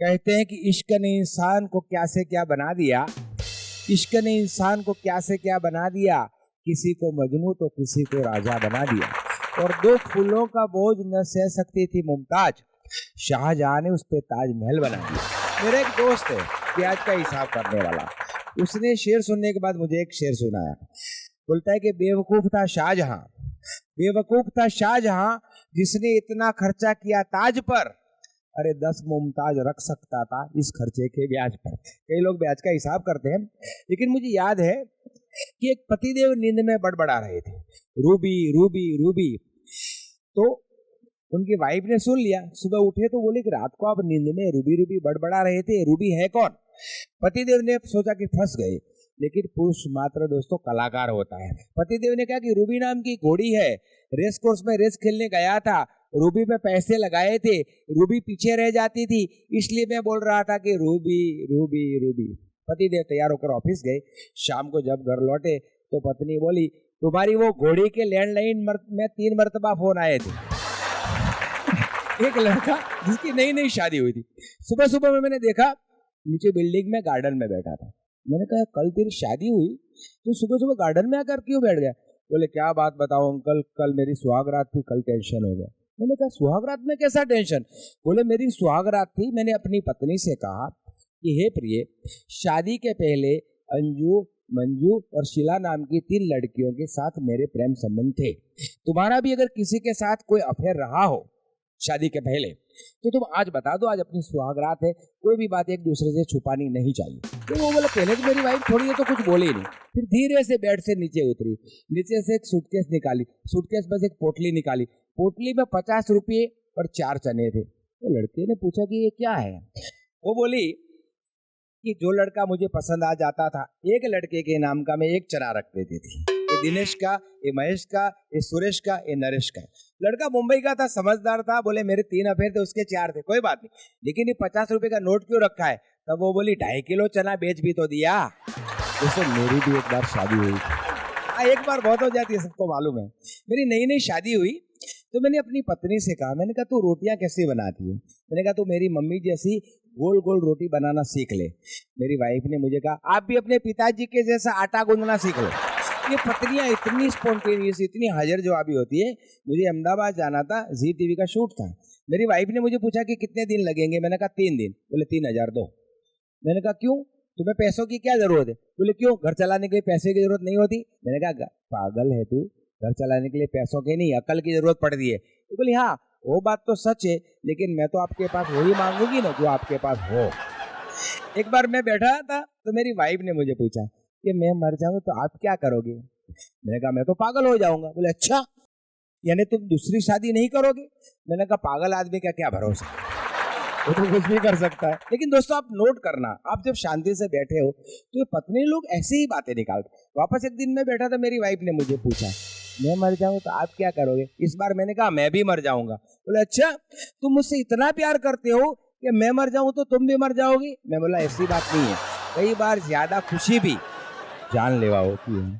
कहते हैं कि इश्क ने इंसान को क्या से क्या बना दिया, इश्क ने इंसान को क्या से क्या बना दिया, किसी को मजनू तो किसी को राजा बना दिया। और दो फूलों का बोझ न सह सकती थी मुमताज, शाहजहां ने उस पे ताजमहल बना दिया। मेरा एक दोस्त है प्याज का हिसाब करने वाला, उसने शेर सुनने के बाद मुझे एक शेर सुनाया। बोलता है कि बेवकूफ था शाहजहां, बेवकूफ था शाहजहां जिसने इतना खर्चा किया ताज पर, अरे 10 मुमताज रख सकता था इस खर्चे के ब्याज पर। कई लोग ब्याज का हिसाब करते हैं, लेकिन मुझे याद है कि एक पतिदेव नींद में बड़बड़ा रहे थे, रूबी रूबी रूबी। तो उनकी वाइफ ने सुन लिया, सुबह उठे तो बोले कि रात को आप नींद में रूबी रूबी बड़बड़ा रहे थे, रूबी है कौन? पतिदेव ने सोचा कि फंस गए, लेकिन पुरुष मात्र दोस्तों कलाकार होता है। पतिदेव ने कहा कि रूबी नाम की घोड़ी है, रेस कोर्स में रेस खेलने गया था, रूबी पे पैसे लगाए थे, रूबी पीछे रह जाती थी, इसलिए मैं बोल रहा था कि रूबी रूबी रूबी। पतिदेव तैयार होकर ऑफिस गए। शाम को जब घर लौटे तो पत्नी बोली, तुम्हारी वो घोड़ी के लैंडलाइन में 3 मरतबा फोन आए थे। एक लड़का जिसकी नई नई शादी हुई थी, सुबह सुबह में मैंने देखा नीचे बिल्डिंग में गार्डन में बैठा था। मैंने कहा कल तेरी शादी हुई तो सुबह सुबह गार्डन में आकर क्यों बैठ गया? बोले क्या बात बताओ अंकल, कल मेरी सुहागरात थी, कल टेंशन हो गया। मैंने कहा सुहागरात में कैसा टेंशन? बोले मेरी सुहागरात थी, मैंने अपनी पत्नी से कहा कि हे प्रिय, शादी के पहले अंजू, मंजू और शीला नाम की 3 लड़कियों के साथ मेरे प्रेम संबंध थे। तुम्हारा भी अगर किसी के साथ कोई अफेयर रहा हो शादी के पहले तो तुम आज बता दो, आज अपनी सुहागरात है, कोई भी बात एक दूसरे से छुपानी नहीं चाहिए। तो वो बोला पहले तो मेरी वाइफ थोड़ी है तो कुछ बोली नहीं, फिर धीरे से बेड से नीचे उतरी, नीचे से एक सूटकेस निकाली, सूटकेस में से एक पोटली निकाली, पोटली में 50 रुपये और 4 चने थे। तो लड़के ने पूछा कि ये क्या है? वो बोली कि जो लड़का मुझे पसंद आ जाता था, एक लड़के के नाम का मैं 1 चना रख देती थी, ये दिनेश का, ये महेश का, ये सुरेश का, ये नरेश का। लड़का मुंबई का था, समझदार था, बोले मेरे 3 अफेयर थे, उसके 4 थे, कोई बात नहीं, लेकिन ये 50 रुपए का नोट क्यों रखा है? तब वो बोली 2.5 किलो चना बेच भी तो दिया। जैसे मेरी भी एक बार शादी हुई, एक बार बहुत हो जाती है, सबको मालूम है। मेरी नई नई शादी हुई तो मैंने अपनी पत्नी से कहा, मैंने कहा तू रोटियां कैसे बनाती है? मैंने कहा तू मेरी मम्मी जैसी गोल गोल रोटी बनाना सीख ले। मेरी वाइफ ने मुझे कहा आप भी अपने पिताजी के जैसा आटा गूंदना सीख लो। ये पत्नियां इतनी स्पॉन्टेनियस, इतनी हाजिर जवाबी होती है। मुझे अहमदाबाद जाना था, जी टीवी का शूट था। मेरी वाइफ ने मुझे पूछा कि कितने दिन लगेंगे? मैंने कहा 3 दिन। बोले 3000 दो। मैंने कहा क्यों, तुम्हें पैसों की क्या जरूरत है? बोले क्यों, घर चलाने के लिए पैसे की जरूरत नहीं होती? मैंने कहा पागल है तू, घर चलाने के लिए पैसों की नहीं अकल की जरूरत पड़ती है। तो बोली हाँ वो बात तो सच है, लेकिन मैं तो आपके पास वही मांगूंगी ना जो आपके पास हो। एक बार मैं बैठा था तो मेरी वाइफ ने मुझे पूछा कि मैं मर जाऊं तो आप क्या करोगे? मैंने कहा मैं तो पागल हो जाऊंगा। बोले अच्छा, यानी तुम दूसरी शादी नहीं करोगे? मैंने कहा पागल आदमी का क्या भरोसा, वो तो कुछ भी कर सकता है। लेकिन दोस्तों आप नोट करना, आप जब शांति से बैठे हो तो ये पत्नी लोग ऐसे ही बातें निकालते। वापस एक दिन मैं बैठा था, मेरी वाइफ ने मुझे पूछा मैं मर जाऊं तो आप क्या करोगे? इस बार मैंने कहा मैं भी मर जाऊंगा। बोले अच्छा, तुम मुझसे इतना प्यार करते हो कि मैं मर जाऊं तो तुम भी मर जाओगी? मैं बोला ऐसी बात नहीं है, कई बार ज्यादा खुशी भी जानलेवा होती है।